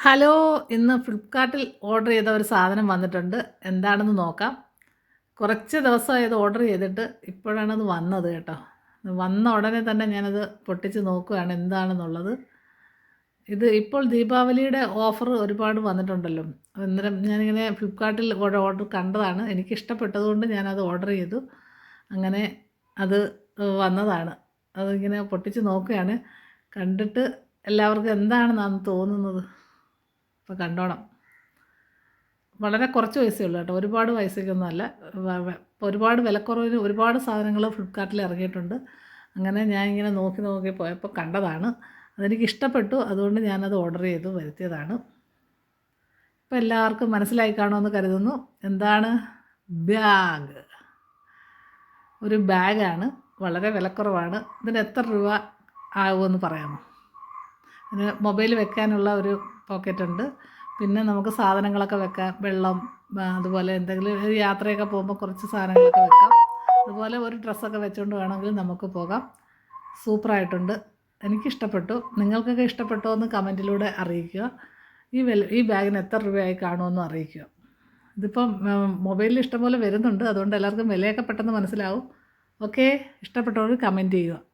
Hello, ഇന്ന് ഫ്ലിപ്കാർട്ടിൽ order ചെയ്ത ഒരു സാധനം വന്നിട്ടുണ്ട്. എന്താണെന്ന് നോക്കാം. കുറച്ച് ദിവസമായി ഇത് ഓർഡർ ചെയ്തിട്ട് ഇപ്പോഴാണത് വന്നത് കേട്ടോ. വന്ന ഉടനെ തന്നെ ഞാനത് പൊട്ടിച്ച് നോക്കുകയാണ് എന്താണെന്നുള്ളത്. ഇത് ഇപ്പോൾ ദീപാവലിയുടെ ഓഫർ ഒരുപാട് വന്നിട്ടുണ്ടല്ലോ. അന്നേരം ഞാനിങ്ങനെ ഫ്ലിപ്കാർട്ടിൽ ഓർഡർ കണ്ടതാണ്. എനിക്കിഷ്ടപ്പെട്ടതുകൊണ്ട് ഞാനത് ഓർഡർ ചെയ്തു. അങ്ങനെ അത് വന്നതാണ്. അതിങ്ങനെ പൊട്ടിച്ച് നോക്കുകയാണ്. കണ്ടിട്ട് എല്ലാവർക്കും എന്താണെന്നാണ് തോന്നുന്നത്. അപ്പോൾ കണ്ടോണം. വളരെ കുറച്ച് പൈസയേ ഉള്ളൂ കേട്ടോ, ഒരുപാട് പൈസയ്ക്കൊന്നുമല്ല. ഒരുപാട് വിലക്കുറവിന് ഒരുപാട് സാധനങ്ങൾ ഫ്ലിപ്കാർട്ടിൽ ഇറങ്ങിയിട്ടുണ്ട്. അങ്ങനെ ഞാൻ ഇങ്ങനെ നോക്കി പോയപ്പോൾ കണ്ടതാണ്. അതെനിക്ക് ഇഷ്ടപ്പെട്ടു. അതുകൊണ്ട് ഞാനത് ഓർഡർ ചെയ്തു വരുത്തിയതാണ്. ഇപ്പോൾ എല്ലാവർക്കും മനസ്സിലായി കാണുമെന്ന് കരുതുന്നു. എന്താണ്? ബാഗ്. ഒരു ബാഗാണ്. വളരെ വിലക്കുറവാണ്. ഇതിന് എത്ര രൂപ ആകുമെന്ന് പറയാമോ? അതിന് മൊബൈൽ വെക്കാനുള്ള ഒരു പോക്കറ്റുണ്ട്. പിന്നെ നമുക്ക് സാധനങ്ങളൊക്കെ വെക്കാം. വെള്ളം, അതുപോലെ എന്തെങ്കിലും ഒരു യാത്രയൊക്കെ പോകുമ്പോൾ കുറച്ച് സാധനങ്ങളൊക്കെ വെക്കാം. അതുപോലെ ഒരു ഡ്രസ്സൊക്കെ വെച്ചുകൊണ്ട് വേണമെങ്കിൽ നമുക്ക് പോകാം. സൂപ്പറായിട്ടുണ്ട്. എനിക്കിഷ്ടപ്പെട്ടു. നിങ്ങൾക്കൊക്കെ ഇഷ്ടപ്പെട്ടോ എന്ന് കമൻറ്റിലൂടെ അറിയിക്കുക. ഈ ബാഗിന് എത്ര രൂപയായി കാണുമെന്നും അറിയിക്കുക. ഇതിപ്പം മൊബൈലിൽ ഇഷ്ടംപോലെ വരുന്നുണ്ട്. അതുകൊണ്ട് എല്ലാവർക്കും വിലയൊക്കെ പെട്ടെന്ന് മനസ്സിലാവും. ഓക്കെ, ഇഷ്ടപ്പെട്ടവർ കമൻറ്റ് ചെയ്യുക.